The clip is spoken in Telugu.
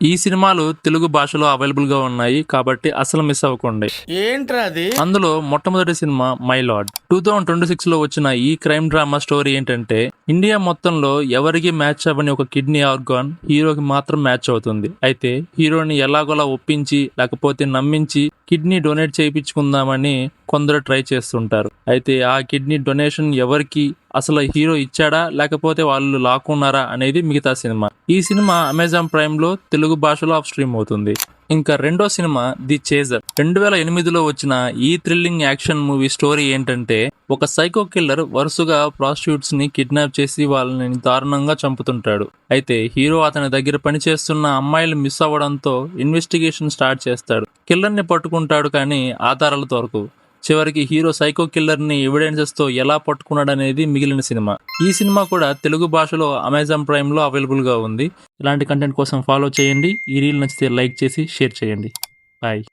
ఈ సినిమాలు తెలుగు భాషలో అవైలబుల్ గా ఉన్నాయి కాబట్టి అసలు మిస్ అవ్వకండి. ఏంట్రా అది? అందులో మొట్టమొదటి సినిమా మై లార్డ్. 2026 లో వచ్చిన ఈ క్రైమ్ డ్రామా స్టోరీ ఏంటంటే, ఇండియా మొత్తంలో ఎవరికి మ్యాచ్ అవ్వని ఒక కిడ్నీ ఆర్గాన్ హీరోకి మాత్రం మ్యాచ్ అవుతుంది. అయితే హీరోని ఎలాగోలా ఒప్పించి లేకపోతే నమ్మించి కిడ్నీ డొనేట్ చేయించుకుందామని కొందరు ట్రై చేస్తుంటారు. అయితే ఆ కిడ్నీ డొనేషన్ ఎవరికి, అసలు హీరో ఇచ్చాడా లేకపోతే వాళ్ళు లాక్కున్నారా అనేది మిగతా సినిమా. ఈ సినిమా అమెజాన్ ప్రైమ్ లో తెలుగు భాషలో ఆఫ్ స్ట్రీమ్ అవుతుంది. ఇంకా రెండో సినిమా ది చేజర్. 2008లో వచ్చిన ఈ థ్రిల్లింగ్ యాక్షన్ మూవీ స్టోరీ ఏంటంటే, ఒక సైకో కిల్లర్ వరుసగా ప్రాస్టిట్యూట్స్ ని కిడ్నాప్ చేసి వాళ్ళని దారుణంగా చంపుతుంటాడు. అయితే హీరో అతని దగ్గర పనిచేస్తున్న అమ్మాయిలు మిస్ అవ్వడంతో ఇన్వెస్టిగేషన్ స్టార్ట్ చేస్తాడు. కిల్లర్ ని పట్టుకుంటాడు కానీ ఆధారాలు దొరకవు. చివరికి హీరో సైకో కిల్లర్ ని ఎవిడెన్సెస్ తో ఎలా పట్టుకున్నాడనేది మిగిలిన సినిమా. ఈ సినిమా కూడా తెలుగు భాషలో అమెజాన్ ప్రైమ్ లో అవైలబుల్ గా ఉంది. ఇలాంటి కంటెంట్ కోసం ఫాలో చేయండి. ఈ రీల్ నచ్చితే లైక్ చేసి షేర్ చేయండి. బాయ్.